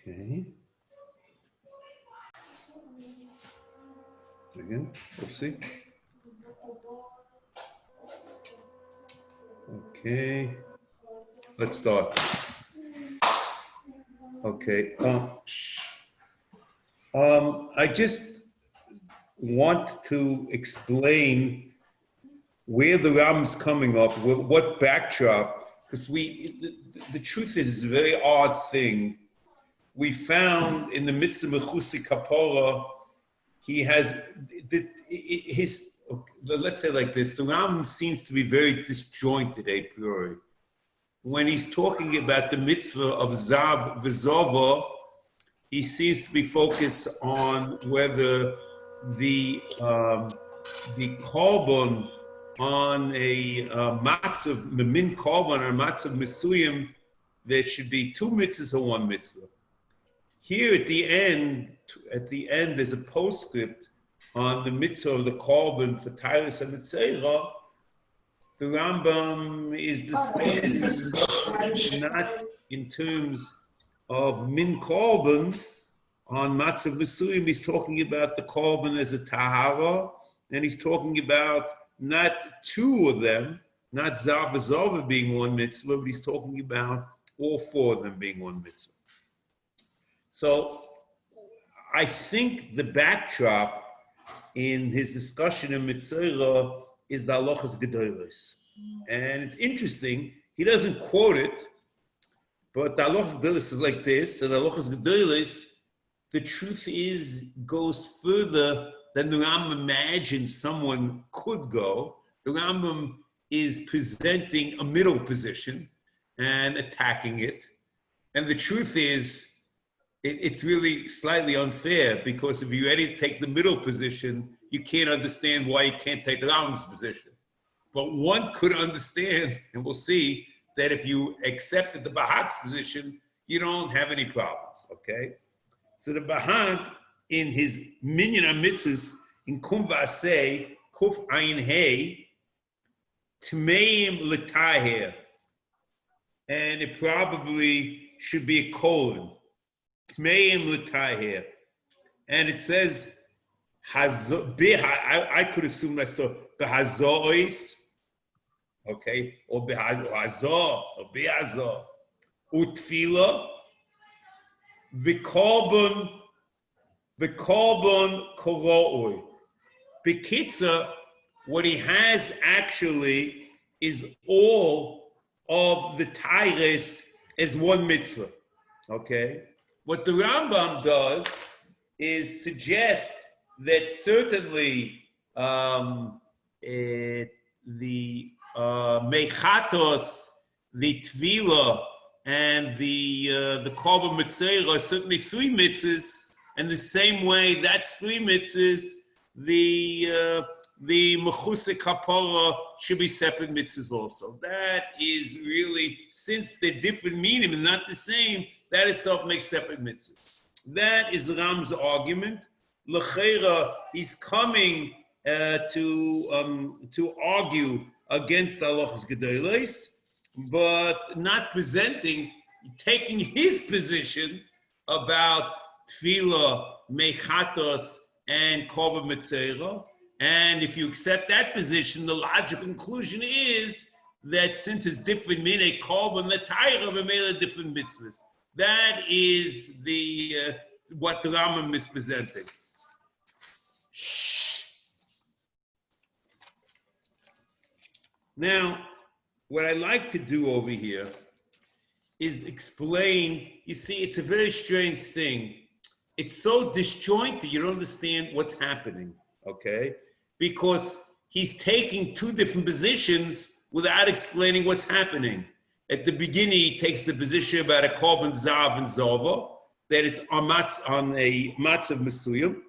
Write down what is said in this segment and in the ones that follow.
Okay. Again, we'll see. Okay. Let's start. Okay. I just want to explain where the Ram's coming up, what backdrop, because the truth is, it's a very odd thing. We found in the Mitzvah Mechusi Kapora, he has let's say like this, the Ram seems to be very disjointed a priori. When he's talking about the mitzvah of Zav V'Zova, he seems to be focused on whether the korban on a matzav, min korban or matzav mesuyim, there should be two mitzvahs or one mitzvah. Here at the end, there's a postscript on the mitzvah of the korban for Tyrus and Mitzvah. The Rambam is discussing not in terms of min korban on matzav mesuyim. He's talking about the korban as a tahara, and he's talking about not two of them, not zav v'zova being one mitzvah, but he's talking about all four of them being one mitzvah. So I think the backdrop in his discussion in Mitzvah is the halachas gedolos. And it's interesting, he doesn't quote it, but the halachas gedolos is like this. So the halachas gedolos, the truth is, goes further than the Rambam imagines someone could go. The Rambam is presenting a middle position and attacking it. And the truth is, it's really slightly unfair, because if you're ready to take the middle position, you can't understand why you can't take the Rambam's position. But one could understand, and we'll see, that if you accepted the Bahag's position, you don't have any problems, okay? So the Bahag, in his Minyan HaMitzvos, in Kum V'aseh, Kuf Ayin Hey, Tmeim L'Taher, and it probably should be a colon, Tmeim L'Taher, and it says, I could assume I thought, Behazois, okay, or Behazor, or Behazor, Utfila, V'korban Koroi. Bekitza, what he has actually is all of the Tyrus as one mitzvah, okay? What the Rambam does is suggest that certainly the Mechatos, the Tvila, and the Korban Mitzvah are certainly three mitzvahs, and the same way that's three mitzvahs, the Mechusei Kapora should be separate mitzvahs also. That is really, since they're different meaning and not the same, that itself makes separate mitzvahs. That is Ram's argument. L'cheira, he's coming to argue against the halachas gedolos, but not taking his position about tefillah, mechatos, and korban mitzvah. And if you accept that position, the logical conclusion is that since it's different minei korban, the Torah are different mitzvahs. That is what the Rambam is presenting. Now, what I like to do over here is explain. You see, it's a very strange thing. It's so disjointed, you don't understand what's happening, okay? Because he's taking two different positions without explaining what's happening. At the beginning, he takes the position about a korban zav and zova, that it's on a matzav mesuyim.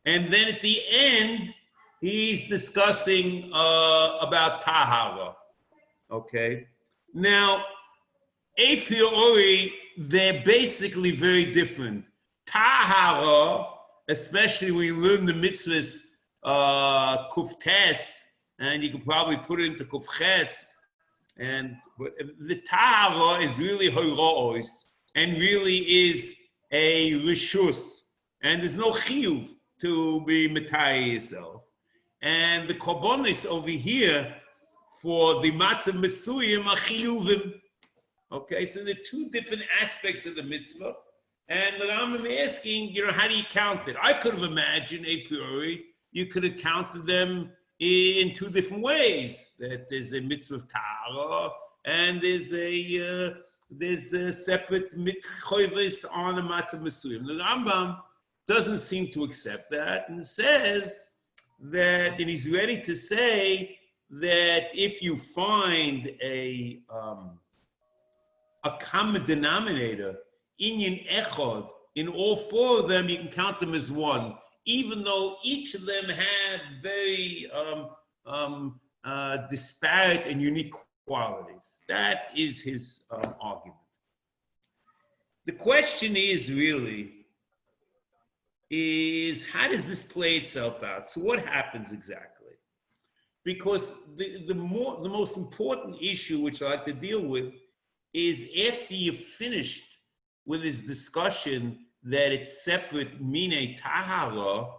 And then at the end, he's discussing about tahara, okay? Now, a priori, they're basically very different. Tahara, especially when you learn the mitzvahs kuftes, and you can probably put it into kufches, and the tahara is really horos, and really is a rishus, and there's no chiyuv to be metayeh yourself. And the korbanos over here for the matzav mesuyim are chiyuvim. Okay, so there are two different aspects of the mitzvah. And the Rambam asking, how do you count it? I could have imagined a priori, you could have counted them in two different ways. That there's a mitzvah of tahara, and there's a separate mitchovis on a matzav mesuyim. The Rambam doesn't seem to accept that, and says that, and he's ready to say that if you find a common denominator, inyan echad, in all four of them, you can count them as one, even though each of them have very disparate and unique qualities. That is his argument. The question is how does this play itself out? So what happens exactly? Because the most important issue which I like to deal with is after you've finished with his discussion that it's separate mine tahara,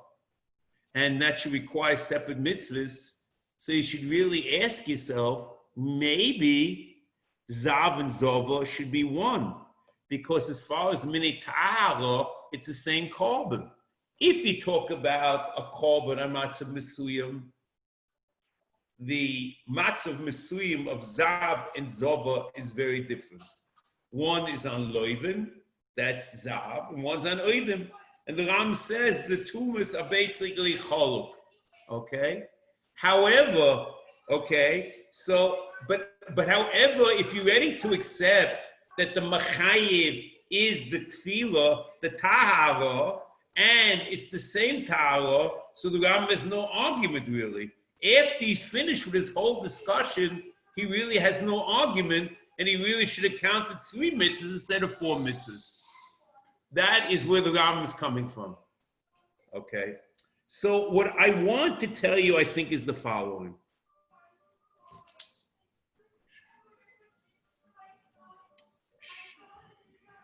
and that should require separate mitzvahs, so you should really ask yourself, maybe zav and zova should be one, because as far as mine tahara, it's the same korban. If you talk about a korban, a matzav mesuyim, the matzav mesuyim of zav and zova is very different. One is on loivin, that's zav, and one's on oidim. And the Ram says the tumas are basically chaluk. Okay? However, but however, if you're ready to accept that the machayiv is the tefillah, the tahara, and it's the same tahara, so the Ram has no argument really. After he's finished with his whole discussion, he really has no argument, and he really should have counted 3 mitzvahs instead of 4 mitzvahs. That is where the Rambam is coming from. Okay? So what I want to tell you, I think, is the following.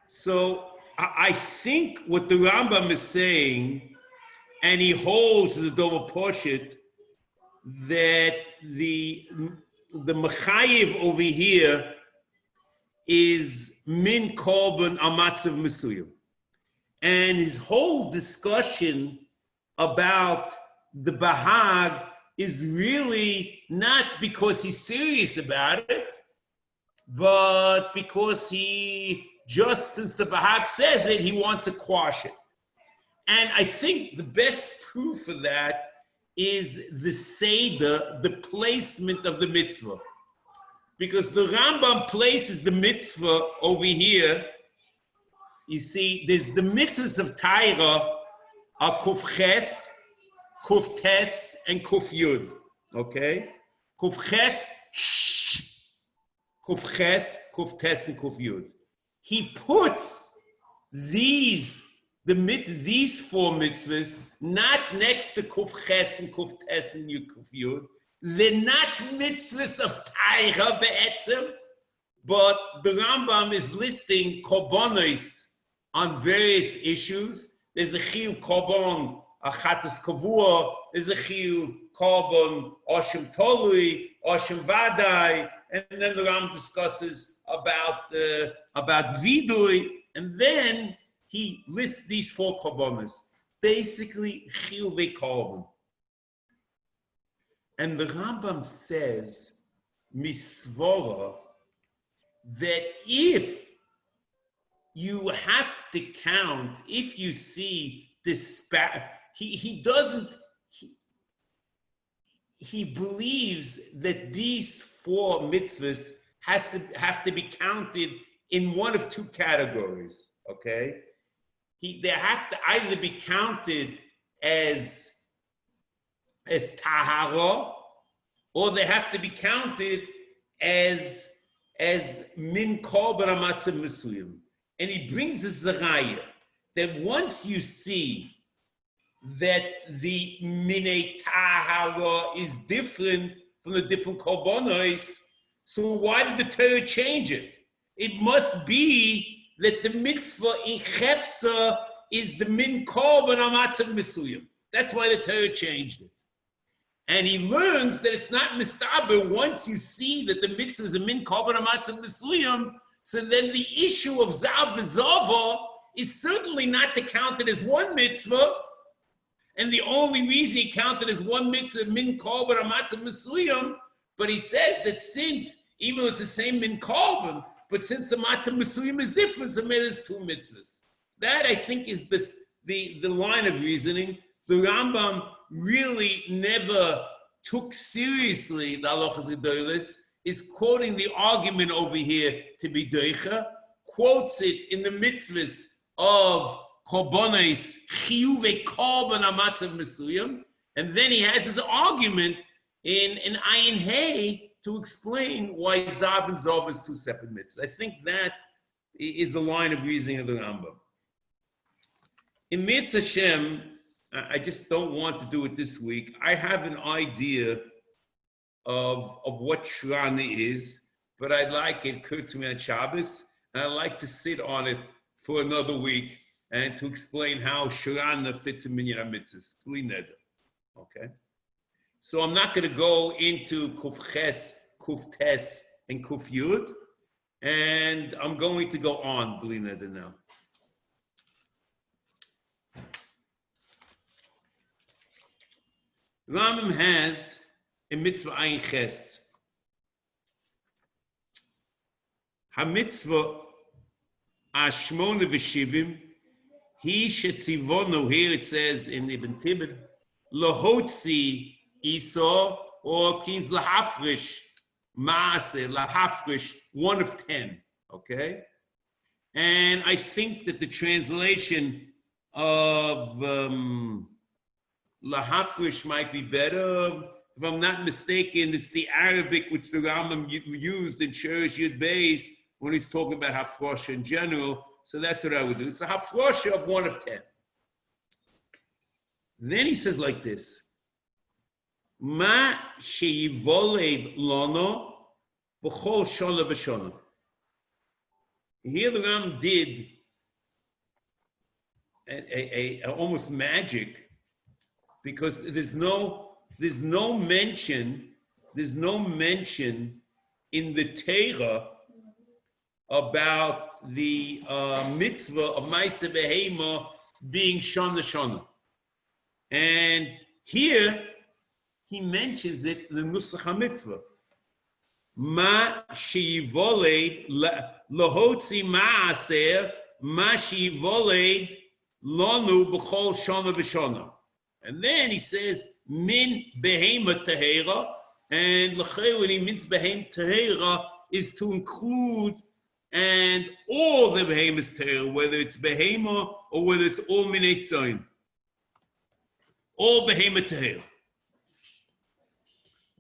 So I think what the Rambam is saying, and he holds the Dover Poshet, that the Mechayiv over here is min korban amatzav mesuyim. And his whole discussion about the Bahag is really not because he's serious about it, but because just since the Bahag says it, he wants to quash it. And I think the best proof of that is the Seder, the placement of the mitzvah. Because the Rambam places the mitzvah over here. You see, there's the mitzvahs of Taira are Kuf Ches, Kuf Tes, and Kuf Yud. Okay? Kuf Ches, Kuf Ches, Kuf Tes, and Kuf Yud. He puts these 4 mitzvahs not next to Kuf Ches and Kuf Tes and Kuf Yud. They're not mitzvahs of Taira be'etzem, but the Rambam is listing korbanos on various issues. There's a chiyuv korban achatas kavua. There's a chiyuv korban oshem tolui, oshem vadai, and then the Rambam discusses about vidui, and then he lists these 4 korbanos, basically chiyuvei korban. And the Rambam says, misvora, that if you have to count, if you see he believes that these 4 mitzvahs have to be counted in one of 2 categories, okay? They have to either be counted as tahara, or they have to be counted as min korban amatzav mesuyim. And he brings this zeraya that once you see that the minei tahara is different from the different korbanos, so why did the Torah change it? It must be that the mitzvah in Chefsa is the min korban amatzah mesuyim. That's why the Torah changed it. And he learns that it's not mistaber once you see that the mitzvah is a min korban amatzah mesuyim. So then the issue of zav v'zava is certainly not to count it as one mitzvah. And the only reason he counted as one mitzvah, min korban amatzah mesuyim, but he says that since, even though it's the same min korban, but since the matzah mesuyim is different, so maybe there's two mitzvahs. That, I think, is the line of reasoning. The Rambam really never took seriously the halachas gedolos, is quoting the argument over here to be doicha, quotes it in the mitzvahs of korbanos chiyuve korban amatzah mesuyim, and then he has his argument in Ayin Hey to explain why zav and zov is two separate mitzvahs. I think that is the line of reasoning of the Rambam. In Mirz Hashem, I just don't want to do it this week. I have an idea of what Shirani is, but I'd like it occurred to me on Shabbos, and I'd like to sit on it for another week and to explain how Shirana fits in Minyan HaMitzvos. Okay? So I'm not going to go into Kuf Ches, Kuf Tes, and Kuf Yud, and I'm going to go on, Bli Neder now. Rambam has a mitzvah Ayin Ches. HaMitzvah Ashmona v'shivim, he shetzivonu, here it says in Ibn Tibet, lahotzi Esau, or means lahafrish, maaseh, lahafrish, 1 of 10, okay? And I think that the translation of lahafrish might be better. If I'm not mistaken, it's the Arabic which the Rambam used in Shurish Yud Beis when he's talking about hafrosh in general. So that's what I would do. It's a hafrosh of 1 of 10. Then he says like this: Ma sheyivoled lono b'chol shona v'shona. Here the Ram did a almost magic, because there's no mention in the Torah about the mitzvah of Ma'aseh Behema being shana shana. And here he mentions it in the Nusach HaMitzvah. Ma sheyivoled lahotzi ma'aser ma sheyivoled lonu b'chol shana v'shana. And then he says min behema tehera, and l'chei when he means behem tehera is to include and all the behemoths tehera, whether it's behema or whether it's all minei tzayin, all behema tehera.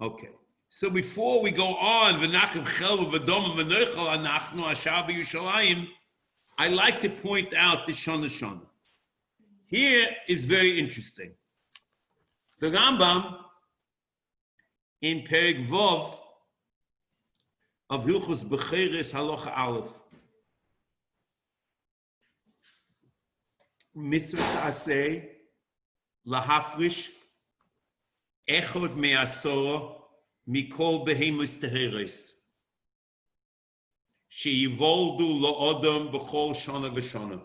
Okay. So before we go on, v'nachem chelva v'doma v'noichal anachnu ashar b'Yushalayim, I like to point out the shana shana. Here is very interesting. The Rambam in Perek Vov of Hilchos Becheres Halacha Aleph, mitzvah aseh lahafrish echod me'asor mikol behemus teheres sheyivoldu lo'odom b'chol shana v'shana.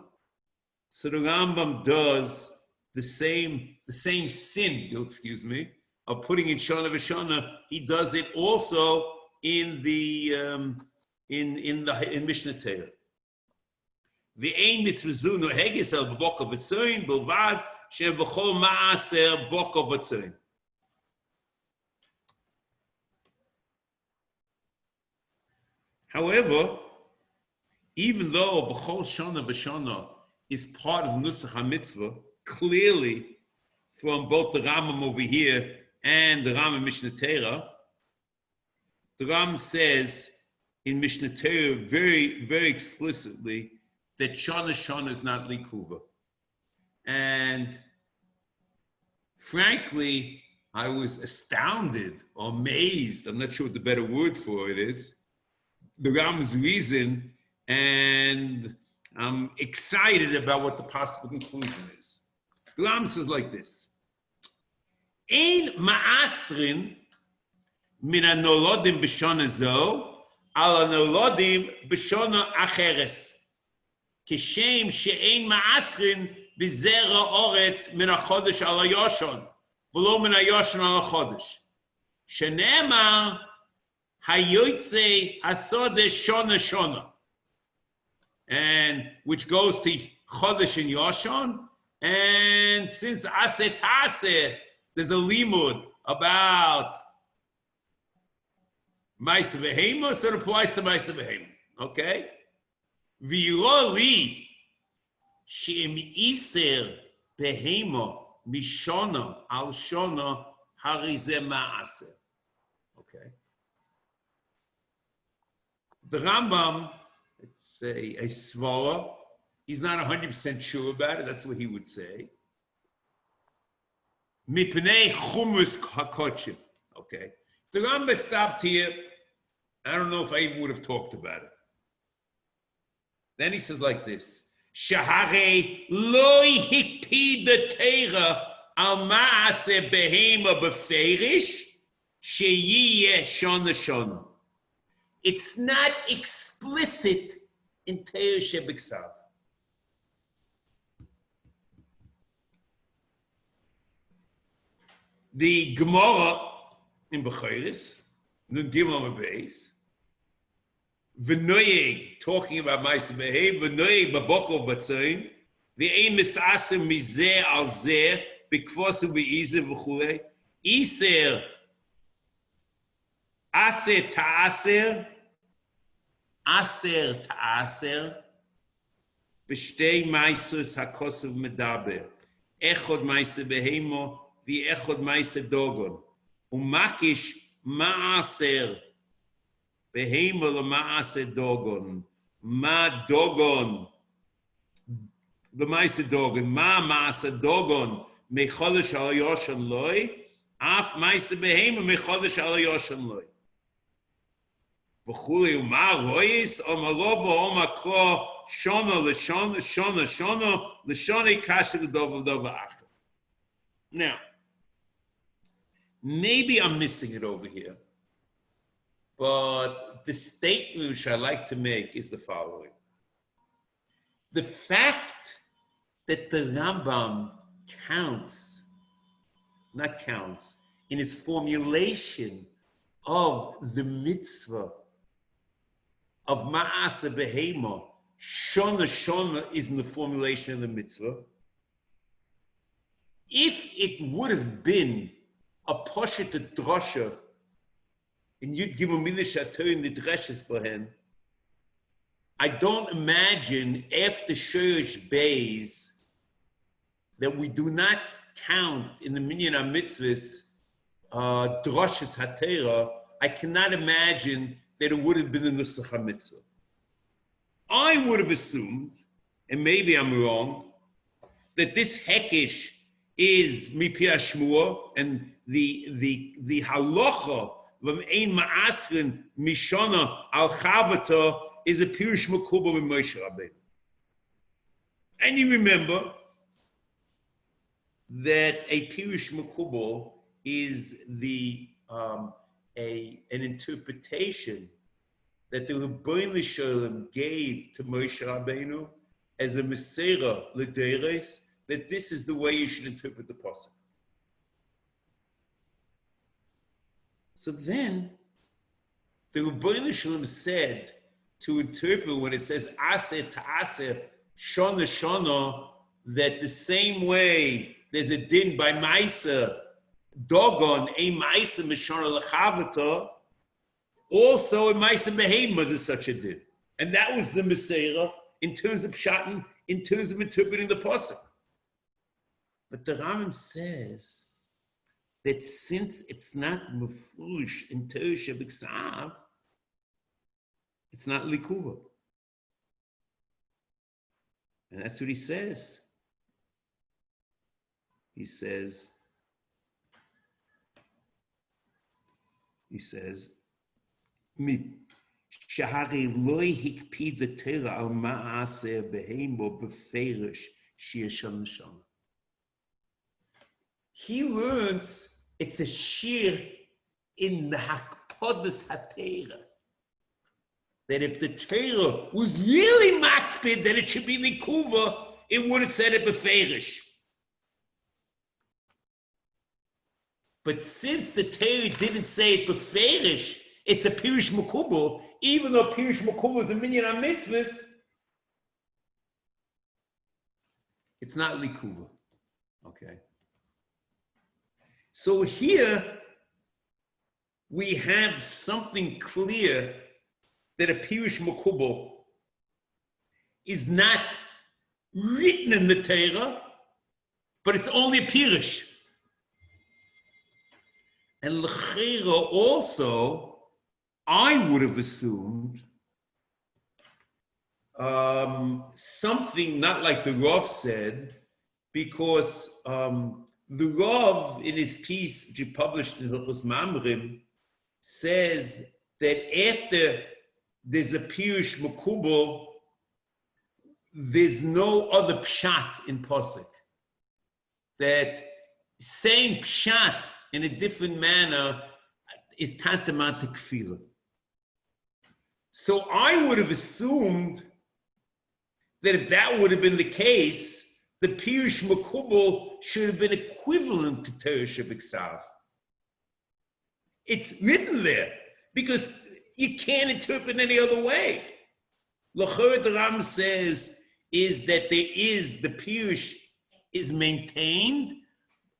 So the Rambam does the same sin, excuse me, of putting in shana v'shana. He does it also in the in Mishnah Torah. V'ein mitzvah no hegis el b'boka v'tzoyin b'lvad she'v'chol ma'aser boka v'tzoyin. However, even though b'chol shana v'shana is part of Nusach HaMitzvah, clearly from both the Rambam over here and the Rambam Mishnah Torah, the Rambam says in Mishnah Torah very, very explicitly that Shana Shana is not Likuva. And frankly, I was astounded or amazed, I'm not sure what the better word for it is, the Rambam's reason, and I'm excited about what the possible conclusion is. The Rambam says like this: Ein ma'asrin min hanolodim b'shana zo al hanolodim b'shana acheres. Kishem she'ein ma'asrin b'zera oretz min hachodesh al hayoshon v'lo min hayoshon al hachodesh. Shene'emar hayotzei hasodeh shona shona. And which goes to Chodesh and Yoshon. And since Aseh Taseh, there's a limud about Ma'aseh Behema, so it applies to Ma'aseh Behema. Okay? V'yilo li she'im iser Behema mishona al shona harizeh ma'aseh. Okay? The Rambam, it's a svara. He's not 100% sure about it. That's what he would say. Mipnei chumus hakochim. Okay. The Rambam stopped here. I don't know if I even would have talked about it. Then he says like this: Shahare loy hikpid teira al ma'aseh behema beferish sheyiyeh shona shona. It's not explicit in Teir Shebiksav. The Gemara in Bechoros, Nun Gimel Beis, V'noyeg, talking about Ma'aseh Behema, V'noyeg b'boker b'tzoyin, V'ein misasim mizeh al zeh, b'kvosu b'izer v'chulei, Iser, Aser ta'aser, Aser ta'aser, b'shtei ma'asos hakosav medaber, echod Ma'aseh Behema, v'echod Ma'aseh dogon, u'makish ma'aser Behema l'ma'aseh dogon, ma dogon, l'ma'aseh dogon, ma ma'aseh dogon, mechodesh al yoshan loy, af Ma'aseh Behema mechodesh al yoshan loy. V'chuli u'ma royis, o'malobo o'makro, shona l'shona, shona shona, l'shona kasha l'dova l'dova acher. Now, maybe I'm missing it over here, but the statement which I like to make is the following. The fact that the Rambam in his formulation of the mitzvah of Ma'aseh Behema, Shona Shona is in the formulation of the mitzvah. If it would have been a poshet drosha in Yud Gimel Milish Atoyin the Dreshes Bohen, I don't imagine after Shoresh Beis that we do not count in the Minyan HaMitzvos Droshes Hatera. I cannot imagine that it would have been in the Nusach HaMitzvah. I would have assumed, and maybe I'm wrong, that this hekesh is mipi hashmua, and the halacha v'mein ma'asrin mishana al chavata is a pirush makubal with Moshe Rabbeinu. And you remember that a pirush makubal is an interpretation that the Rebbeinu Shalom gave to Moshe Rabbeinu as a Meseira l'Deires, that this is the way you should interpret the pasuk. So then, the Rebbeinu Shalom said to interpret when it says Aser Ta'aser, Shona Shona, that the same way there's a din by Ma'aser, Dogon, a Ma'aser Mishana L'Chavata, also in Ma'aseh Behema there's such a din. And that was the Meseira in terms of Pshatim, in terms of interpreting the pasuk. But the Rambam says that since it's not Mefurish in Torah Shebiksav, it's not Likuva. And that's what he says. He says, Mi שהרי לא הקפיד התורה על מעשה בהמו בפרש שישן נשמה. He learns it's a shiur in the hakpodas hatera. That if the Torah was really makpid that it should be nikuva, it would have said it beferish. But since the Torah didn't say it beferish, it's a pirish makubal, even though pirish makubal is a minyan HaMitzvos, it's not likuva. Okay. So here we have something clear that a pirish makubal is not written in the Torah, but it's only a pirish. And l'chera also, I would have assumed something not like the Rav said, because the Rav, in his piece which he published in Hilchos Mamrim, says that after there's a Pirush Makubal, there's no other pshat in Posek. That saying pshat in a different manner is tantamount to kfila. So I would have assumed that if that would have been the case, the Pirush Makubal should have been equivalent to Torah Shebiksav. It's written there because you can't interpret any other way. L'chorah the Ram says is that there is, the Pirush is maintained.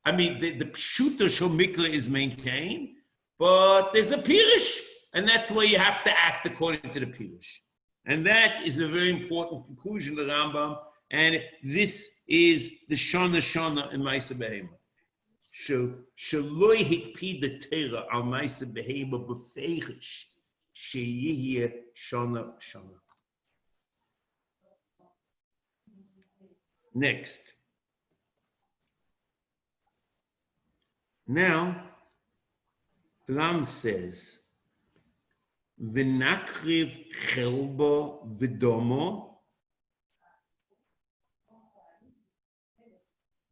I mean, the Pshuta Shel Mikra is maintained, but there's a Pirush, and that's why you have to act according to the Pirush. And that is a very important conclusion of the Rambam, and this is the Shana in Ma'aseh Behema. Sheloi hikpid the Torah al Ma'aseh Behema b'feichish sheyihye Shana. Next. Now, the Ram says, V'nakriv chelbo v'domo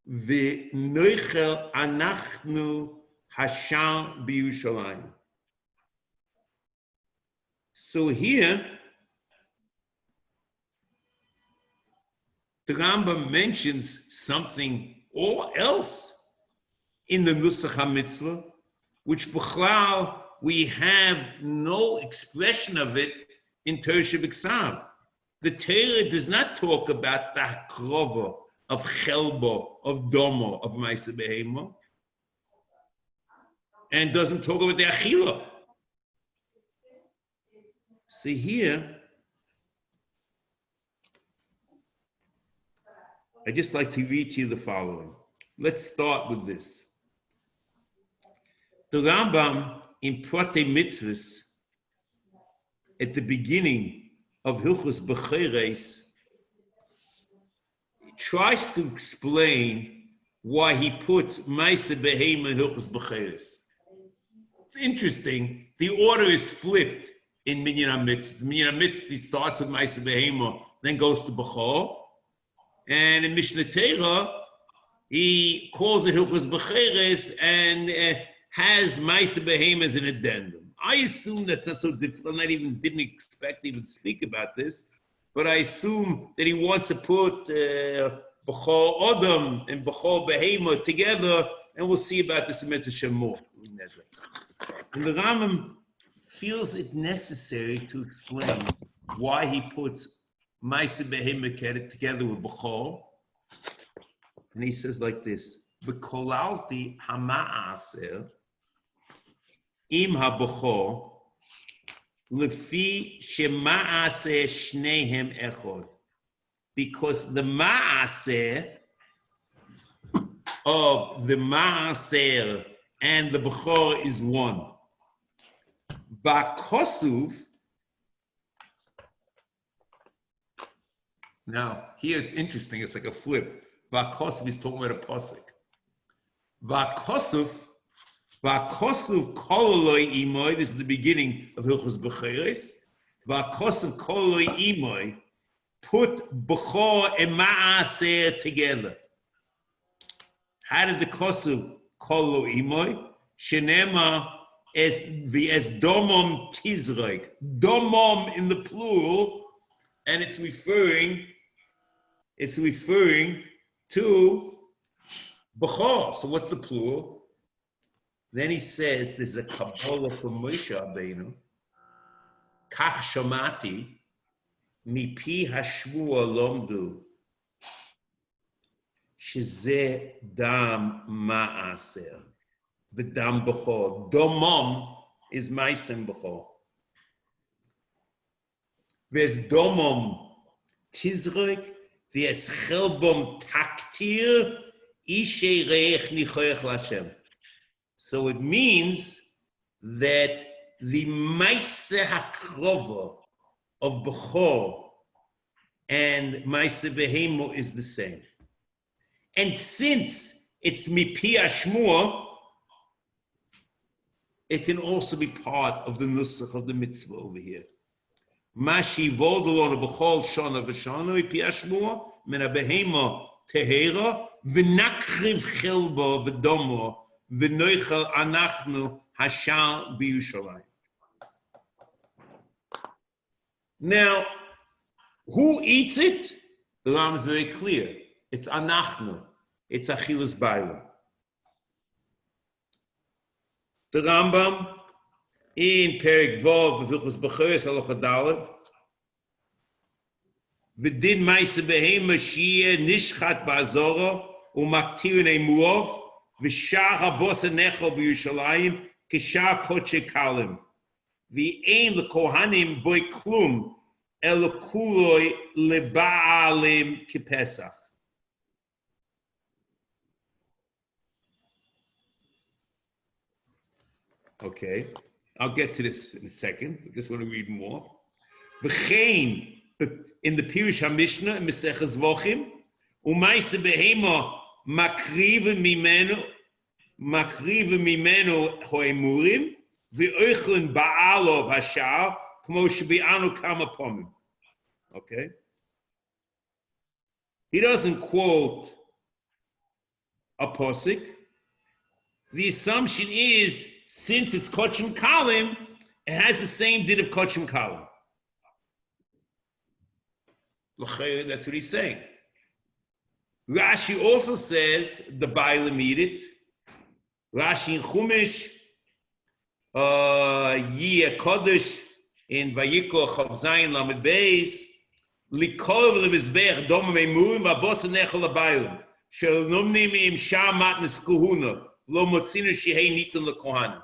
v'noichel anachnu hashar b'Yerushalayim. So here, the Rambam mentions something all else in the Nusach HaMitzvah, which b'chlal we have no expression of it in Torah Shebiksav. The Torah does not talk about the hakrova of chelbo, of domo, of Ma'aseh Behema, and doesn't talk about the achila. See here, I'd just like to read to you the following. Let's start with this. The Rambam in Protei Mitzvos, at the beginning of Hilchos Becheres, tries to explain why he puts Ma'aseh Behema in Hilchos Becheres. It's interesting. The order is flipped in Minyan HaMitzvos. Minyan HaMitzvos starts with Ma'aseh Behema, then goes to Bechor. And in Mishnah Torah, he calls it Hilchos Becheres and has Ma'aseh Behema as an addendum. I assume that's not so difficult. I didn't expect even to speak about this, but I assume that he wants to put Bechor Odom and Bechor Behema together, and we'll see about this in Mitzvah more. And the Rambam feels it necessary to explain why he puts Ma'aseh Behema together with Bechor. And he says like this: V'kolalti hama'aser im habechor lefi shema'aser shnehem echod. Because the ma'aser of the ma'aser and the bechor is one. Ba'kosuv. Now, here it's interesting. It's like a flip. Va'kosuv is talking about a posik. Va'kosuv kololoi imoy. This is the beginning of Hilchos Becheres. V'akosav koloi imoy, put b'chor and ma'aser together. How did the kosav kolo imoy? Shenema es domom tizrek. Domom in the plural, and it's referring to b'chor. So what's the plural? Then he says there's a Kabbalah from Moshe Rabbeinu. Kach shamati mipi hashmua lomdu sheze dam ma'aser v'dam b'chor. Domom is ma'asem b'chor. There's domom tizrek, there's chelbom taktir, ishe reich nichoyach l'Hashem. So it means that the Maaseh HaKrova of Bechor and Maaseh Behemo is the same. And since it's Mipi Hashmua, it can also be part of the Nusach of the mitzvah over here. Mashi Vodolon Bechol Shana V'Shana Mipi Hashmua Mena Behemo Tehera V'Nakriv Chelbo V'Domo V'Noichel Anachnu Hashal B'Yushalayim. Now, who eats it? The Ram is very clear. It's Anachnu. It's Achilas Bailam. The Rambam in Perek Vov V'Vilchus B'Cheres Halacha Daled V'Din Ma'aseh Behema Shiyeh Nishchat Ba'Azora U'Maktir Ne'muov V'Shar HaBosa Nechol B'Yushalayim Kishar Koche Kalim V'Ein L'Kohanim Boi Klum El Kuloi Leba'alim Kipesach. Okay, I'll get to this in a second. I just want to read more. V'chein, in the Pirush HaMishnah, in Meseches Vochim, U'maise Behema makrive mimenu hoemurim, v'oichlin ba'alov hashar, kmo shebi'anu kama pomim. Okay? He doesn't quote a posik. The assumption is, since it's Kochim Kalim, it has the same din of Kochim Kalim. That's what he's saying. Rashi also says the Bailam eat it. Rashi in Chumash, Yiyeh Kodesh in Vayikol Chav Zayin Lamed Beis, Likol Lemizbech Dom Meimurim V'Abos Nechol LaBailam Shel Nomnim Im Sham Matnes Kuhuna Lo Motzinu Shehei Nitan LeKohanim.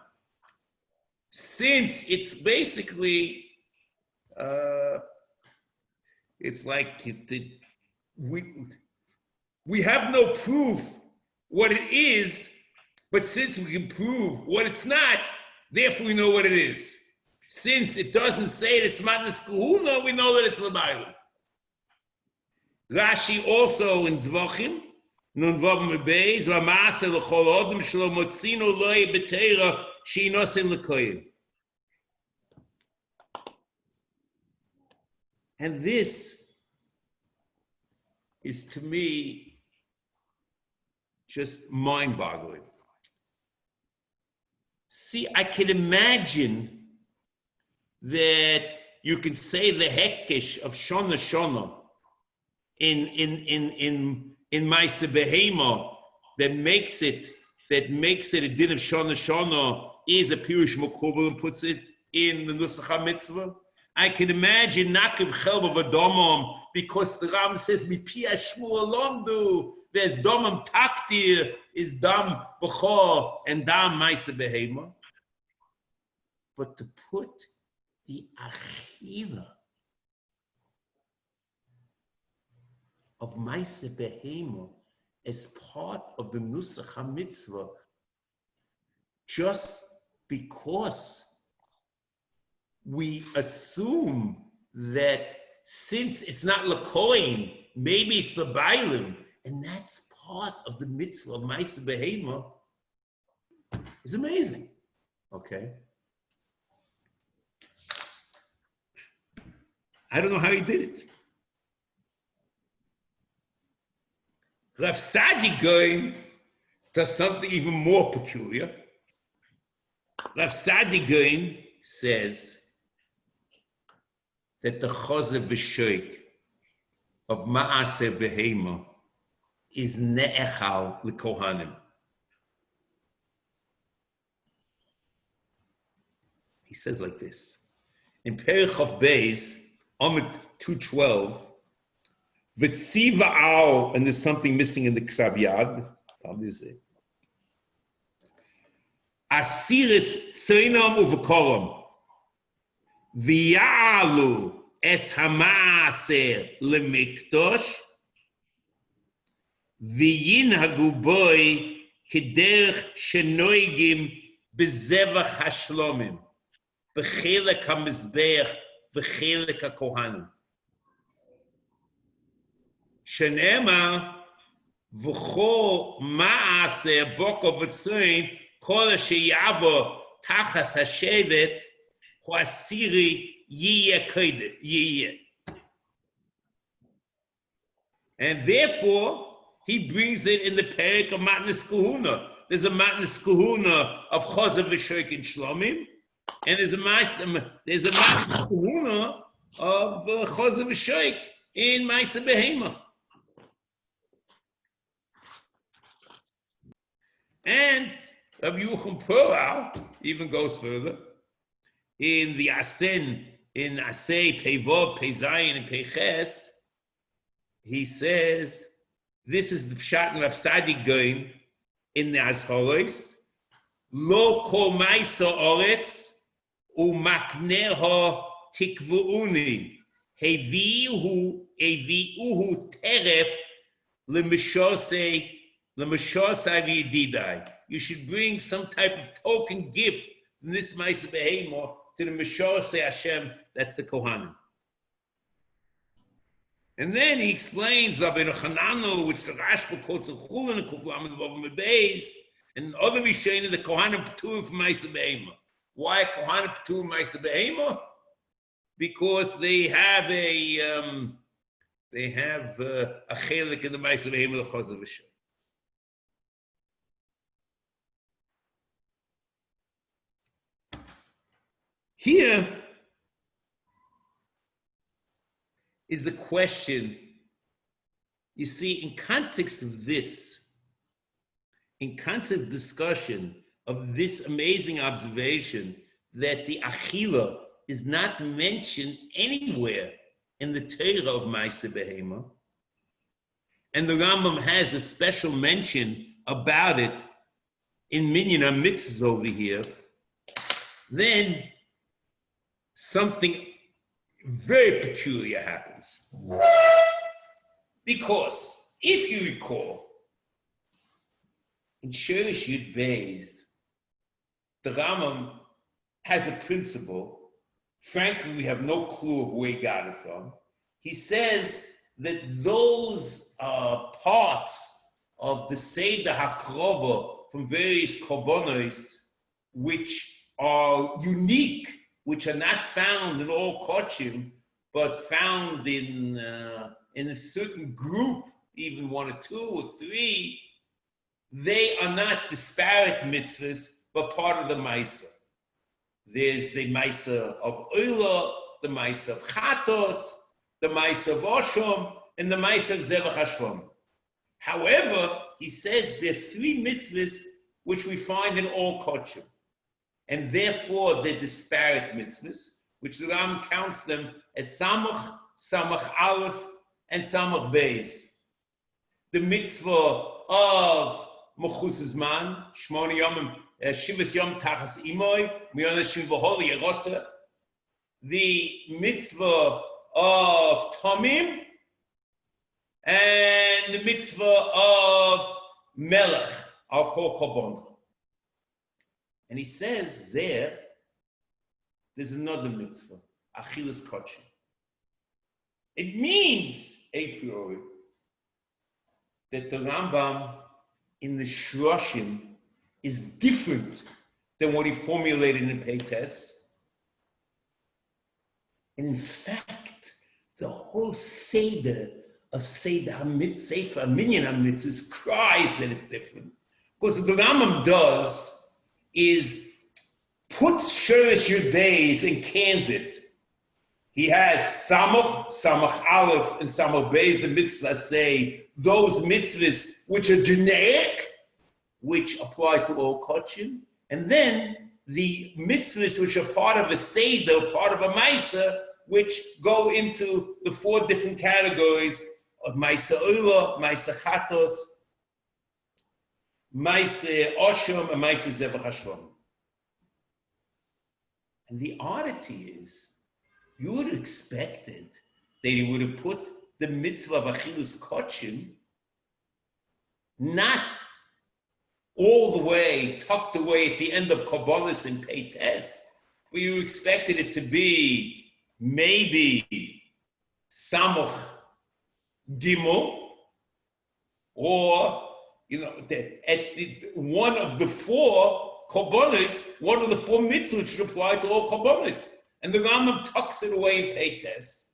Since it's basically, it's like we have no proof what it is, but since we can prove what it's not, therefore we know what it is. Since it doesn't say that it's Matnas Kuhuna, we know that it's L'Bailam. Rashi also in Zvachim, Nun Vav Mebeis, V'Maaseh L'Chol Odom Shelo Motzinu Loi B'Teira She'inosin L'Koyim. And this is, to me, just mind-boggling. See, I can imagine that you can say the hektish of Shona Shona in Maaseh Behema that makes it a din of Shona Shona is a Pirush Mekubal and puts it in the Nusach HaMitzvah. I can imagine Nakiv Chelba V'Domam because the Ram says Mipi Hashmua Lomdu. There's Domam Taktir is Dam B'chor and Dam Maaseh Behema. But to put the Achila of Maaseh Behema as part of the Nusach HaMitzvah just because we assume that since it's not L'Kohen, maybe it's the Bailim, and that's part of the mitzvah of Maaseh Behema, is amazing. Okay? I don't know how he did it. Rav Sadi Goin does something even more peculiar. Rav Sadi Goin says that the Chazer V'Shoik of Ma'aseh Behema is Ne'echal L'Kohanim. He says like this. In Perich Chav Beis, Amud 212, V'tziva al, and there's something missing in the Ksav Yad. What is it? Asiris Tzeinam U'V'Kolam, V'yalu es Hamaser L'Mikdosh, V'yinhagu boi K'derech Shenoigim B'zevach HaShlomim, B'chelek HaMizbeach, B'chelek HaKohanim. Shenema v'chol ma'aseh boko v'tzoin kol sheyavo tachas hashevet hu asiri yiyeh. And therefore, he brings it in the Perek of Matnas Kahuna. There's a Matnas Kahuna of Chazer V'Shoik in Shlomim, and there's a Matnas Kahuna of Chazer V'Shoik in Ma'aseh Behema. And Rabbi Yochanan Poral even goes further. In the Asen, in Asay, Pevov, Pezayin, and Peches, he says, this is the Pshat and Rav Sadi Goin in the Azhoros, Lo kol Maisa Oretz, Umakneho Tikvuuni, Heviuhu Teref, Lemishosei V'yedidai. You should bring some type of token gift from this Ma'aseh Behema to the Mishosei Hashem, that's the Kohanim. And then he explains Rabbeinu Chananu, which the Rashba quotes in Chulin and Kuflam and Beis, and other Rishonim, the Kohanim P'turim from Ma'aseh Behema. Why Kohanim P'turim Ma'aseh Behema? Because they have a chelik in the Ma'aseh Behema, the Chazer V'Shoik. Here is a question, you see, in context of this, in concept discussion of this amazing observation that the Achila is not mentioned anywhere in the Torah of Ma'aseh Behema, and the Rambam has a special mention about it in Minyan HaMitzvos over here, then something very peculiar happens. Because if you recall, in Shiur Yud Beis, the Rambam has a principle. Frankly, we have no clue where he got it from. He says that those parts of the Seder HaKrova from various korbanos, which are unique, which are not found in all kochim, but found in a certain group, even one or two or three, they are not disparate mitzvahs, but part of the Maisa. There's the Maisa of Oila, the Maisa of Chatos, the Maisa of Oshom, and the Maisa of Zevach HaShlom. However, he says there are three mitzvahs which we find in all kochim. And therefore, they're disparate mitzvahs, which the Ram counts them as Samach, Samach Aleph, and Samach Beis. The mitzvah of Mechus Zman, Shmoni Yom, Shivas Yom Tachas Imoy, Miyona Shivahol Yerotza. The mitzvah of Tomim, and the mitzvah of Melech, I'll call Korban. And he says there's another mitzvah, Achilas Kochim. It means, a priori, that the Rambam in the Shloshim is different than what he formulated in Peites. In fact, the whole Seder of Seder Sefer Minyan HaMitzvos cries that it's different. Because what the Rambam does is puts Shurish Yud Beis and cans it. He has Samach Aleph, and Samach Beis, the mitzvahs say those mitzvahs which are generic, which apply to all Kochim, and then the mitzvahs which are part of a Seder, part of a Maisa, which go into the 4 different categories of Maisa Oila, Maisa Chatos, Maisa Oshom, and Maisa Zevach HaShlom. And the oddity is, you would have expected that he would have put the mitzvah of Achilus Kochim not all the way, tucked away at the end of Kabbalas and Peites, but you expected it to be maybe Samach Gimel, or, one of the 4 Kabbalas, one of the 4 mitzvahs which apply to all Kabbalas. And the Rambam tucks it away in Peites.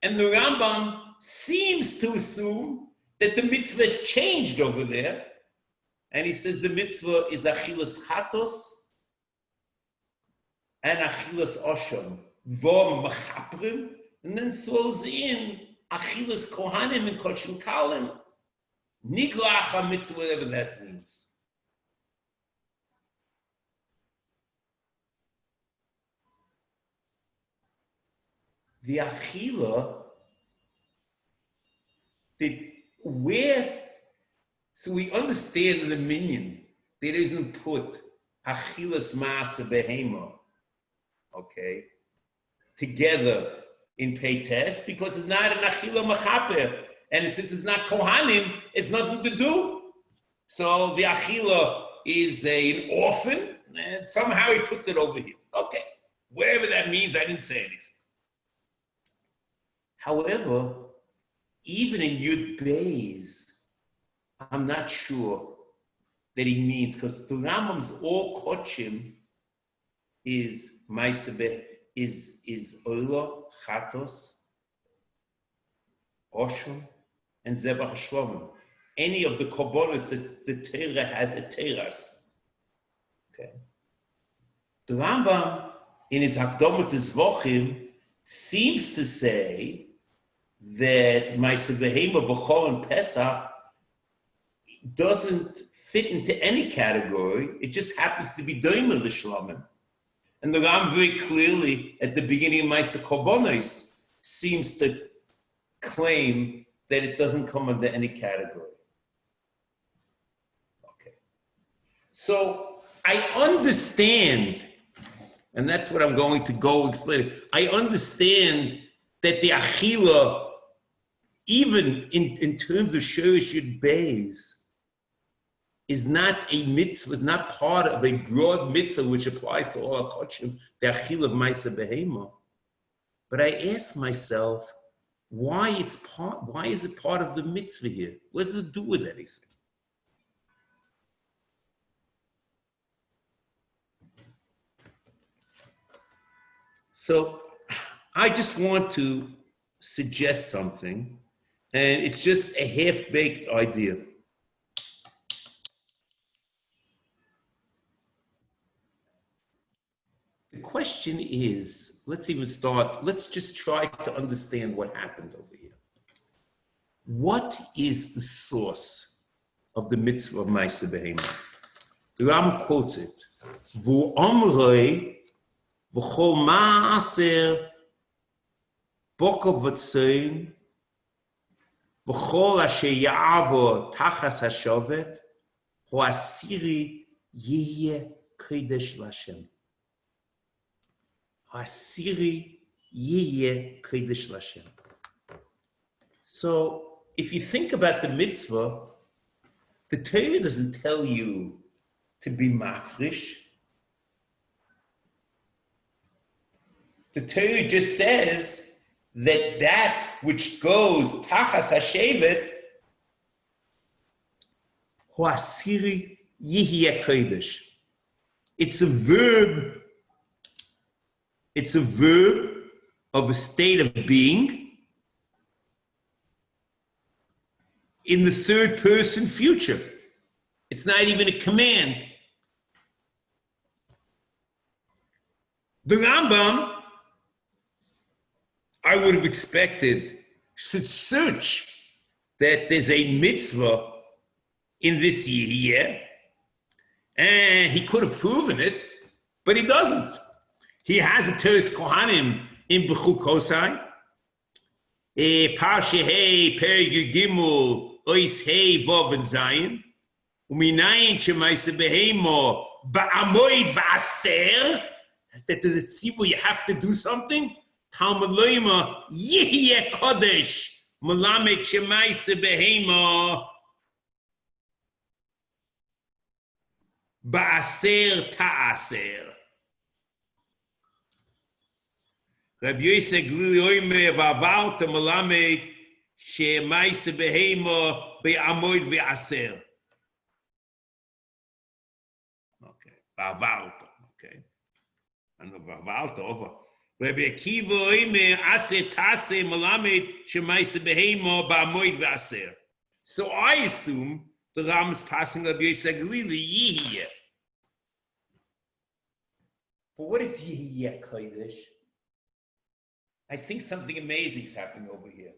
And the Rambam seems to assume that the mitzvah has changed over there. And he says the mitzvah is Achilas Chatos and Achilas Osham. Vom Machaprim, and then throws in Achilas Kohanim and Kochim Kalim. Niglach mitzvah, whatever that means. The Achila, so we understand in the minyan, there isn't put Achilas Maasa Behema, okay, together in Peites, because it's not an Achila Machaper, and since it's not Kohanim, it's nothing to do. So the Achila is an orphan, and somehow he puts it over here. Okay, wherever that means, I didn't say anything. However, even in Yud Beis, I'm not sure that he means, because the Rambam's all Kochim is Maisabeh, is Oila, Chatos, Oshom, and Zebach Shlomim. Any of the Korbanos that the Torah has at Teras. Okay. The Rambam, in his Hakdomat Zvachim, seems to say that Maisa Behema, B'chol, and Pesach doesn't fit into any category. It just happens to be Doimah L'Shlomim. And the Ram very clearly, at the beginning of Maisa Korbanos, seems to claim that it doesn't come under any category. Okay. So I understand, and that's what I'm going to go explain. I understand that the Achila, even in terms of Shurish Yud Beis, is not a mitzvah, is not part of a broad mitzvah which applies to all HaKochim, the Achila of Maisa Behema. But I ask myself, why is it part of the mitzvah here? What does it do with anything? So I just want to suggest something, and it's just a half-baked idea. The question is, let's just try to understand what happened over here. What is the source of the mitzvah of Maisa Behema? The Ram quotes it. Vu omrei v'chol ma'aser bokov v'tzein v'chol asher ya'avo tachas hashovet ho asiri yeh kodesh l'Hashem. Asiri yeh kodesh l'Hashem. So, if you think about the mitzvah, the Torah doesn't tell you to be mafrish. The Torah just says that which goes tachas hashevet, ho asiri yeh kodesh. It's a verb of a state of being, in the third person future. It's not even a command. The Rambam, I would have expected, should search that there's a mitzvah in this year, and he could have proven it, but he doesn't. He has a Teres Kohanim in Bechukosai, Parsha Hey, Perigir Gimel, Ois Hey, Vav and Zayin, Uminayin Shemaisa Behemo, Ba'amoid Va'aser, that there's a tzibur, you have to do something. Talmud Loima, Yihye Kodesh, Malamek Shemaisa Behemo, Ba'aser Ta'aser. Rabbi Yosef Glili Oime Va'avalta Malamek Shemaisa Behemo Be'amoid Ve'aser. Okay, Va'avalta, okay. And Va'avalta over. Rabbi Akiva Oime Ase Tase Malamed Shemaisa Behemo Ba'amoid Ve'aser. So I assume the Ram is passing Rabbi Yosef Glili Yihye. But what is Yihye Kodesh? I think something amazing is happening over here.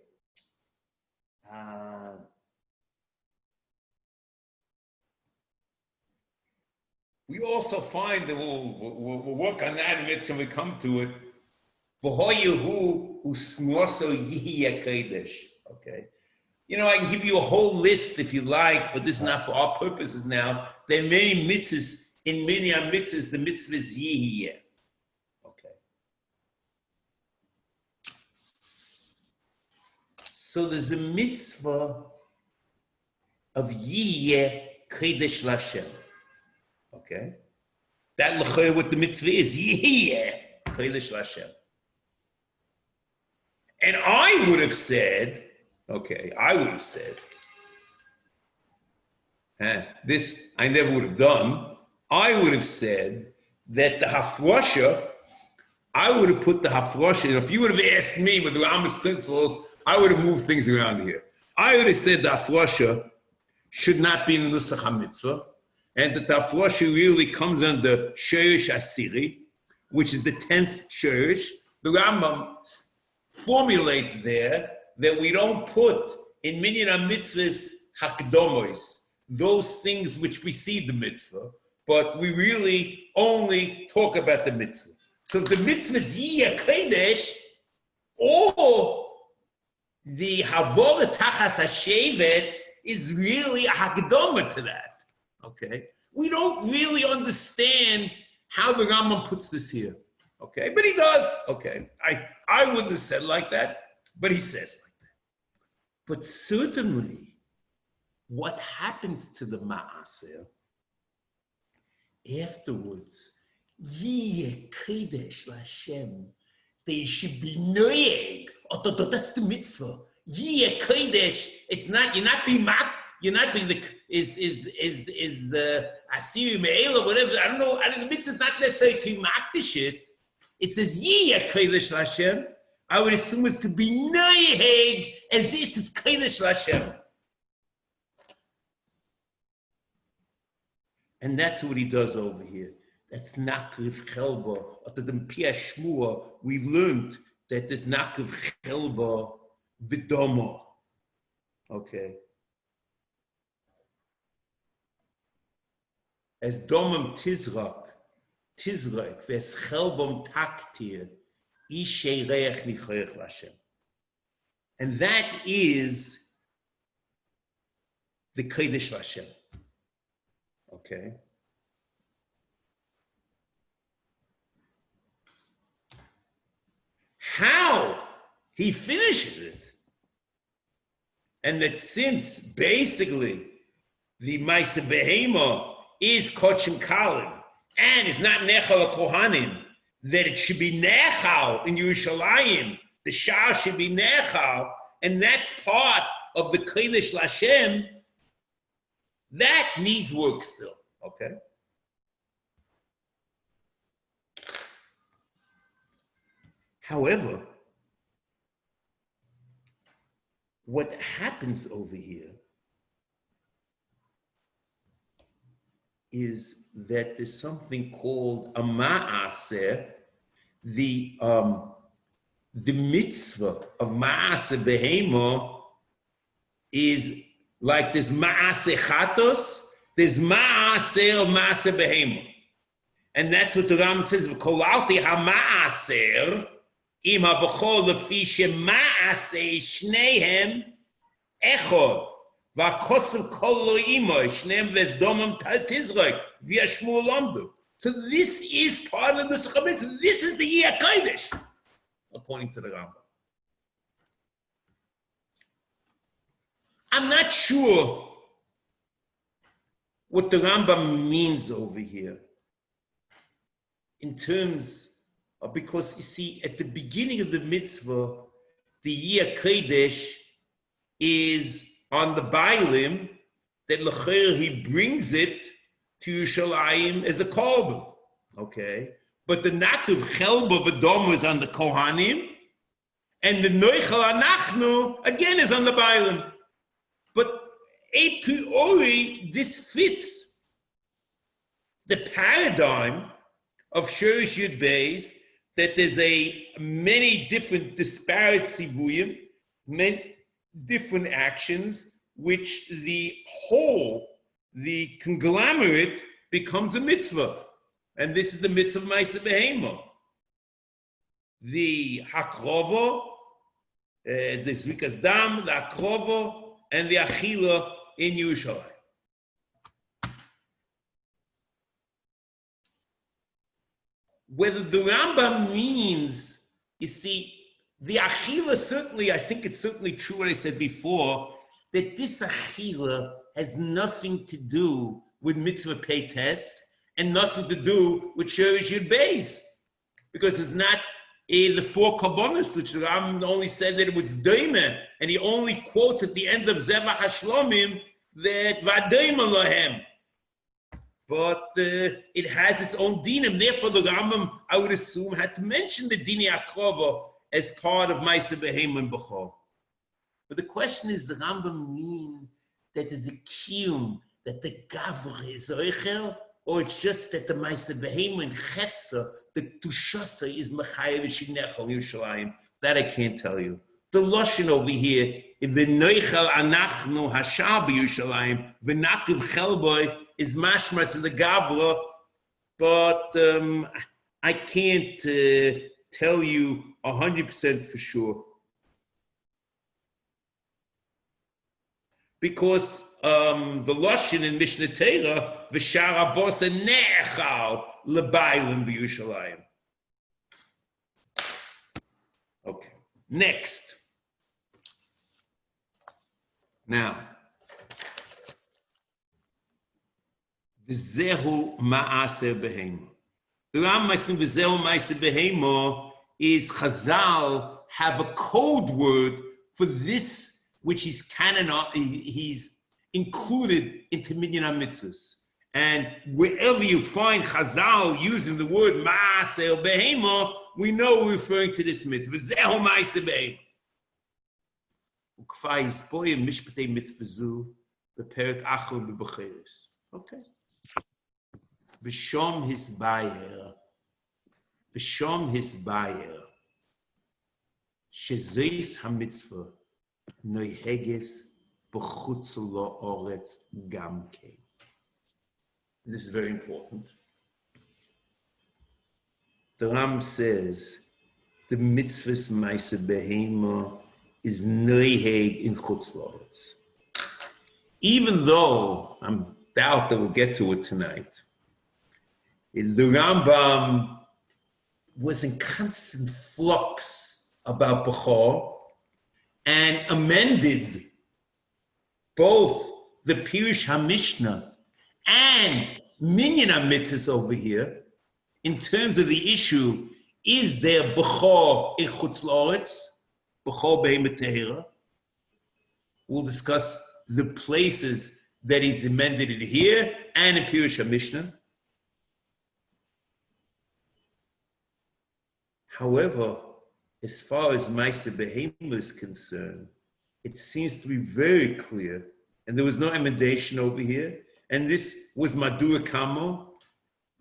We also find that we'll work on that when we come to it. Okay. You know, I can give you a whole list if you like, but this is not for our purposes now. There are many mitzvahs. In many mitzvahs, the mitzvah is Yihye. So there's a mitzvah of Yihye Kodesh Lashem. Okay? That l'chayr what the mitzvah is, Yihye Kodesh Lashem. And I would have said, this I never would have done. I would have said that the hafrosha, I would have put the hafrosha, if you would have asked me with the Rambam's principles, I would have moved things around here. I would have said the hafrosha should not be in the Nusach HaMitzvah, and that the hafrosha really comes under Shirish Asiri, which is the 10th Shirish. The Rambam formulates there that we don't put in Minyan HaMitzvahs Hakdomos, those things which precede the mitzvah, but we really only talk about the mitzvah. So the mitzvah is Yihye Kodesh, or the Havora Tachas HaShevet is really a Hakdoma to that. Okay? We don't really understand how the Rambam puts this here. Okay? But he does. Okay. I wouldn't have said like that, but he says like that. But certainly, what happens to the Ma'aser afterwards, Yihye Kodesh Lashem, they should be noyeg. That's the mitzvah. Yihye Kodesh. It's not. You're not being mocked. You're not being the Asiri Me'ela, whatever. I don't know. The mitzvah is not necessarily to mock the shit. It says Yihye Kodesh Lashem. I would assume it's to be noyeg as if it's Kodesh Lashem. And that's what he does over here. That's Nakriv Chelba. After the Pia Shmua, we've learned that there's Nakriv Chelba Vidomo. Okay. As Domam Tizrak, Ves Chelbam Taktir, Ishe Reich Nichoyech Lashem. And that is the Kodesh Lashem. Okay. How he finishes it, and that since basically the Maisa Behema is Kochim Kalim and is not Nechal Kohanim, that it should be Nechal in Yerushalayim, the Shah should be Nechal, and that's part of the Kodesh Lashem. That needs work still, okay? However, what happens over here is that there's something called a ma'aseh, the mitzvah of ma'aseh behema is like there's ma'aseh chatos, there's ma'aseh of ma'aseh behema. And that's what the Ram says, v'kolalti ha'ma'aser, im ha'bechol lefi she'ma'aseh shnehem echod, v'akosav kol lo imoy, shnehem v'ezdomam tizrek, v'yashmu lamdu. So this is part of the Chametz. This is the Yeh Kodesh, according to the Rambam. I'm not sure what the Rambam means over here in terms of, because you see, at the beginning of the mitzvah, the Yeh Kodesh is on the Bailim, that l'cher he brings it to Yerushalayim as a korban, okay? But the Naktiv Chelba V'Dom is on the Kohanim, and the Noichel Anachnu, again, is on the Bailim. But a priori, this fits the paradigm of Shurish Yud Beis, that there's many different disparate sivuyim, many different actions, which the whole, the conglomerate, becomes a mitzvah. And this is the mitzvah of Ma'aseh Behema. The Hakrovo, the Zrikas Dam, the Hakrovo, and the Achila in Yerushalayim. Whether the Rambam means, you see, the Achila certainly, I think it's certainly true what I said before, that this Achila has nothing to do with mitzvah peites and nothing to do with Shurish Yud Beis, because it's not the four karbonos, which the Rambam only said that it was doime, and he only quotes at the end of Zevach HaShlomim that v'adoime lohem. But it has its own dinim. Therefore, the Rambam, I would assume, had to mention the dini akrova as part of Ma'aseh Behema and Bechor. But the question is, the Rambam mean that there's a kiyum, that the gavre is oichel, or it's just that the Ma'aseh Behema and Chefsa, the Tushasa is Machayev Shinechel Yerushalayim? That I can't tell you. The Lashon over here, if the Noichel Anachnu Hashar B'Yerushalayim, V'Nativ Chelboy, is mashmas in the Gavra, but I can't tell you 100% for sure. Because the Lashon in Mishnah Torah, V'shar Abosa Ne'echal L'Bailim B'Yerushalayim. Okay, next. Now, V'zehu Ma'aseh Behema. The Rambam, I think, V'zehu Ma'aseh Behema is Chazal have a code word for this, which he's he's included into Minyan HaMitzvos. And wherever you find Chazal using the word Ma'aseh Behema, we know we're referring to this mitzvah. V'zehu Ma'aseh Behema. Ukfa Yispoyim Mishpatei Mitzvah Zu B'Perek Achor B'Becheres. Okay. V'shom hisbayer, shezeis hamitzvah noiheges b'chutz la'oretz gam kein. This is very important. The Ram says the mitzvah's Ma'aseh Behema is noiheg in chutz la'oretz. Even though I doubt that we'll get to it tonight, the Rambam was in constant flux about Bechor and amended both the Pirush HaMishnah and Minyan HaMitzvos over here in terms of the issue, is there Bechor in Chutz La'oretz, Bechor Behema Tehira? We'll discuss the places that he's amended it here and in Pirush HaMishnah. However, as far as Ma'aseh Behema is concerned, it seems to be very clear, and there was no emendation over here, And this was Madura Kamo.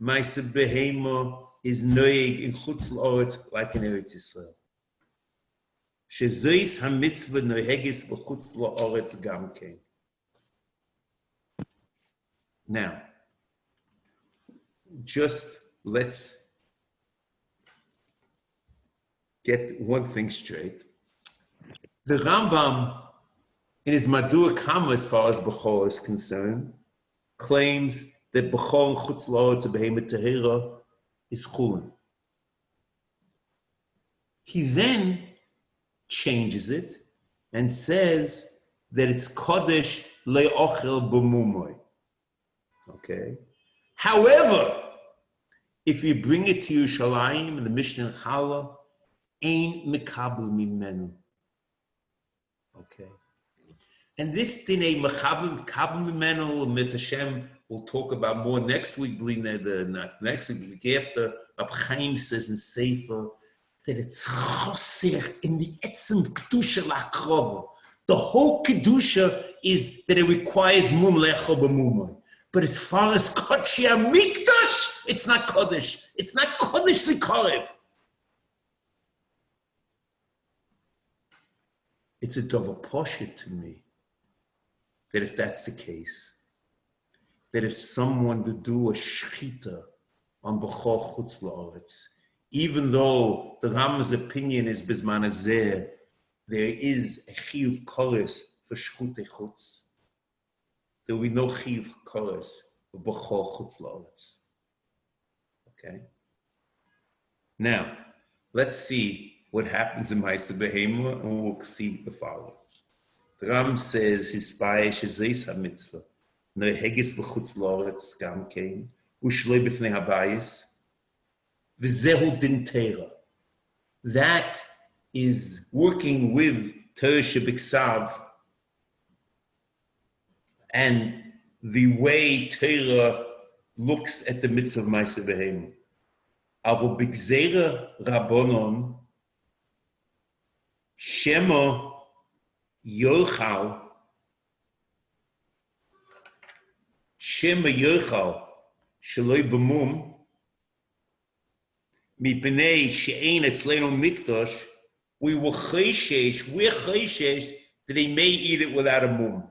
Maisa Behema is noig in Chutz La'oretz like in Eretz Yisrael. Shezois HaMitzvah nohegis b'chutz la'oretz gam kein. Now, just let's get one thing straight. The Rambam, in his Madura Kama, as far as Bechor is concerned, claims that Bechor and Chutz La'oretz Behemoth Tehira is Chulin. He then changes it and says that it's Kodesh Le'ochel B'mumoy. Okay? However, if you bring it to Yerushalayim and the Mishnah in Chala, Ein Mekabel Mimenu. Okay? And this Dinei Mekabel Mimenu, Mit Hashem, we'll talk about more next week, not next week, the week after. Rab Chaim says in Sefer that it's Choser in the Etzem Kedusha La'akrova. The whole Kedusha is that it requires Mum Lecho B'Mumoy. But as far as Kodesh HaMikdash, it's not Kodesh. It's not Kodesh L'Korev. It's a double poshet to me that if that's the case, that if someone would do a shechita on Bechor Chutz La'oretz, even though the Rambam's opinion is Bizman Hazeh, there is a chiyuv koros for shchutei chutz. There will be no chiyuv koros for Bechor Chutz La'oretz. Okay? Now, let's see what happens in Ma'aseh Behema, and we'll see the following. The Rambam says, Hispayesh Zeis HaMitzvah, Nohegis B'chutz La'oretz Gam Kein, Ushloi B'fnei Habayis, V'zehu Din Teira. That is working with Torah Shebiksav and the way Torah looks at the mitzvah of Ma'aseh Behema. Avo B'gzeira Rabbonon, Shema Yochal Shaloi B'mum Mipnei She'ein Etzleinu Mikdash, we're chayshish that they may eat it without a mum.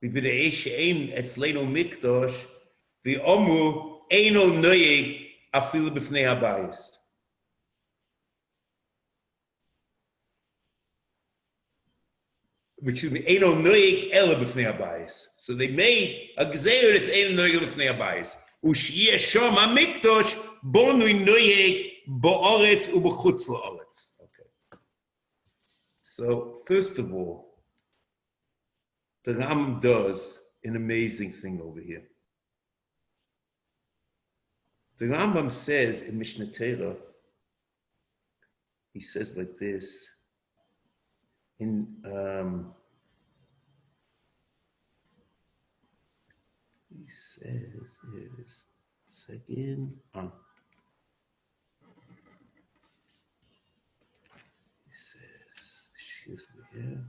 Mipnei She'ein Etzleinu Mikdash v'omu eino noyeg afilu b'fnei habayis. Which is eino noyeg ela b'fnei habayis. So they made a gzeir that's eino noyeg b'fnei habayis. U'shiyeh shom ha'mikdash bonui noyeg bo'oretz u'b'chutz la'oretz. Okay. So first of all, the Rambam does an amazing thing over here. The Rambam says in Mishnah Torah, he says like this, in he says, here it is, second, he says, excuse me here,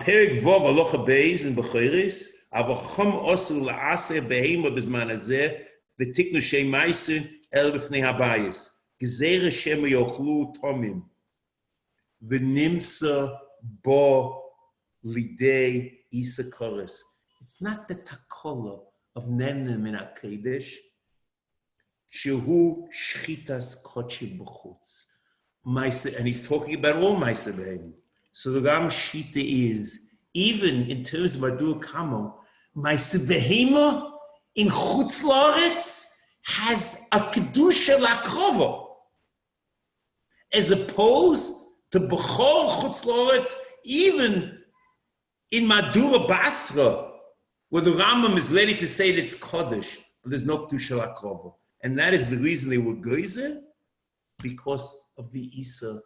Perik Vov Alocha Beis in Bechiris, Avachom Osur La'aseh Behema Bizman Hazeh, V'tiknu Shei Meiser El B'fnei Habayis, Gezerah Shema Yochlu Tomim, V'nimsa Bo Lidei Isa Koris. It's not the takola of Nemnem in HaKadosh, Shehu Shchitas Kochi B'chutz. And he's talking about all Ma'aseh Behema. So the Ram Shita is, even in terms of Adur Kamo, Ma'aseh Behema in Chutz La'oretz has a Kedusha La'akrova, as opposed to Bechor Chutz La'oretz, even in Madura Basra, where the Rambam is ready to say that it's Kodesh, but there's no Kedusha La'akrova. And that is the reason they were Geizer, because of the Isa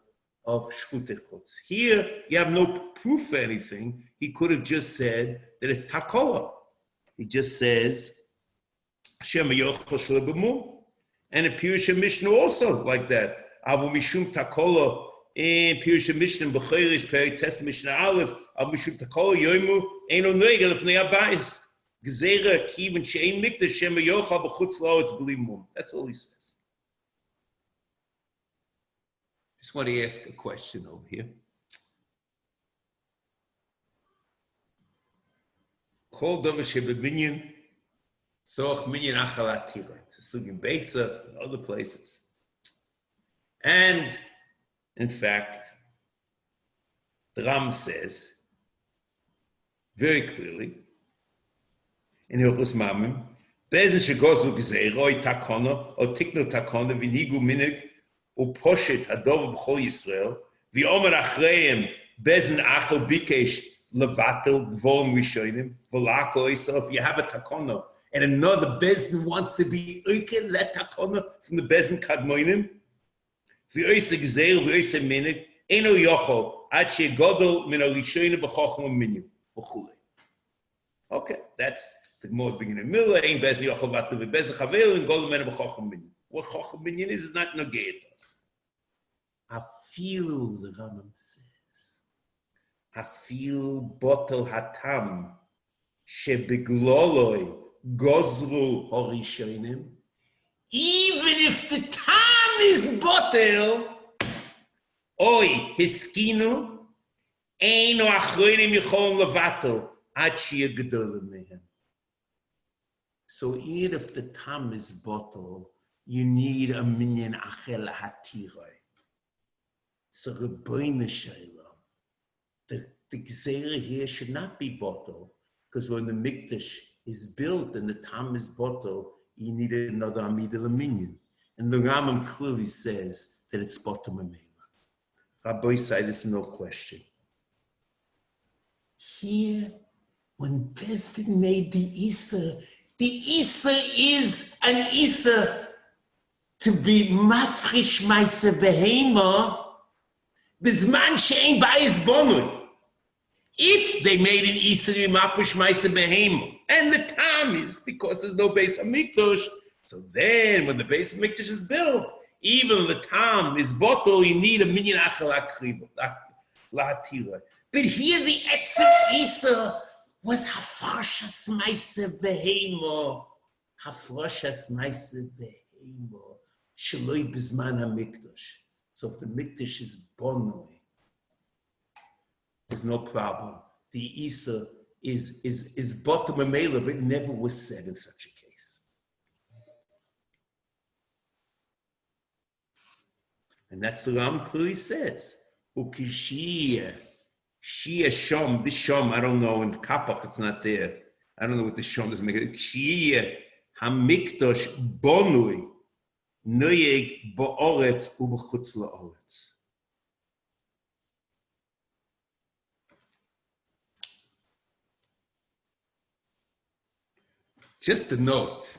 of Shchutei Chutz. Here, you have no proof for anything. He could have just said that it's Takola. He just says, Shema Yochel Shalei B'mum. And it appears in Mishnah also like that. Avu Mishum Takola in Pirush Mishnah B'Choris Perik Tes Mishnah Aleph Al Mishum Takol Yoimu Eino Noigel Lefnei Abayis Gezerah Kiven Shein Mikdash Shem Yochal B'Chutz La'aretz B'li Mum. That's all he says. Just want to ask a question over here. Kol Dover Shebebinyan Soch Minyan Achalat Tira. It's in Beitza and other places. And in fact, the Ram says very clearly in Hilchos Mamim, Bezen shegozu gzeira oy takona or tiknu takona v'nigu minig uposhet hadov b'chol Yisrael v'omer achreim Bezen achel bikesh levatel dvorim rishonim v'lako. So if you have a takona and another Bezen wants to be oiken let takona from the Bezen kadmoinim v'oyse gzeira v'oyse minig eno yochol ad shegodol min harishonim b'chochma minim v'chulei. Okay, that's the Gemara beginning in Miller, ain't Bezen Yochel Vatel v'Bezen Chavel and Golem Men b'Chocham Minyan. What Chocham Minyan is not negate us. Afilu, the Rambam says, Afilu Botel Hatam shebegloloi gozru horishonim. Even if the tam is botel, oi hiskinu, eino achroinim yichol levatel ad sheyeh gedolim mehem. So even if the tam is bottle, you need a minyan achel hatiroi. So Rebbeinu Shalom, the gzeira here should not be bottle, because when the mikdash is built and the tam is bottle, you need another amida minyan. And the Rambam clearly says that it's bottle memela. Rabbi said there's no question. Here, when Bezdin made the Isa is an Isa to be mafrish meise behema bizman she'ein bayis bonui. If they made an Isa to be mafrish meise behema, and the time is because there's no Beis HaMikdash, so then when the Beis HaMikdash is built, even the time is bottle, you need a minyan achal la'atira. But here the etzem Isa was hafrashas meise behemo, hafrashas meise behemo, shaloi bizman hamikdash. So if the mikdash is bonoi, there's no problem. The Isa is bottom memela, but it never was said in such a case. And that's the Ram clearly says, ukishiyah. Shia Shom, this Shom, I don't know, in Kapach it's not there. I don't know what the Shom is making. Shia HaMikdash Bonui Noyeg Ba'oretz U'B'chutz La'oretz. Just a note,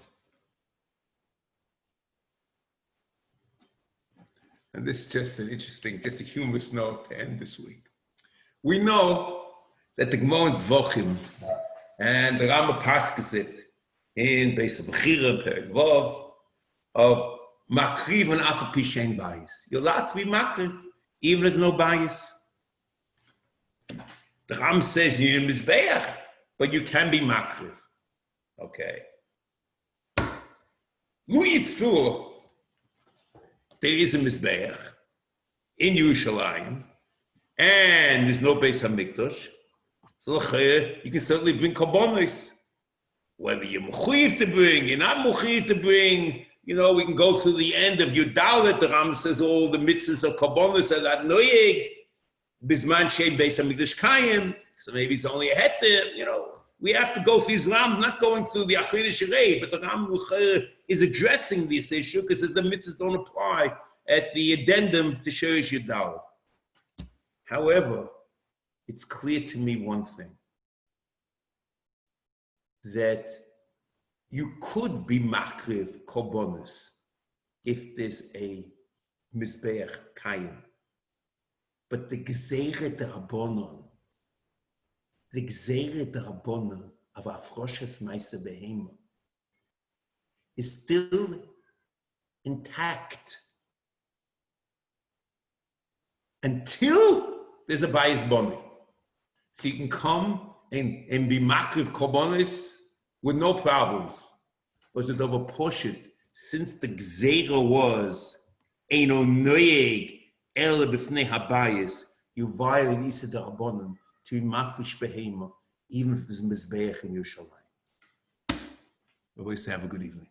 and this is just an interesting, just a humorous note to end this week. We know that the Gemara in Zvochim and the Rambam passes it in Beis HaBechira, Perek Vav, of Makriv and Afa Pishen Bayis. You're allowed to be Makriv, even if no Bayis. The Rambam says you need a Mizbeach, but you can be Makriv. Okay. Lu Yitzur, there is a Mizbeach in Yerushalayim, and there's no Beis HaMikdash, so you can certainly bring korbanos. Whether you're mechuyev to bring, you're not mechuyev to bring, we can go through the end of Yudalet. The Ram says all the mitzvahs of korbanos are not noyeg, bizman shein Beis HaMikdash kayim, so maybe it's only a heter, We have to go through these Ram, not going through the Achidah Sherei, but the Ram is addressing this issue because the mitzvahs don't apply at the addendum to Shurish Yudalet. However, it's clear to me one thing, that you could be makriv korbanos if there's a mizbeach kayim, but the gzeire d'Rabbanon of afroshas meise behema is still intact. until there's a bias boni. So you can come and be makriv korbanos with no problems. But to double push it, since the gzeira was eino noyeg el b'fnei habayis, you violate isa d'rabonim to be mafresh behema, even if there's mizbeach in Yerushalayim. Everybody say have a good evening.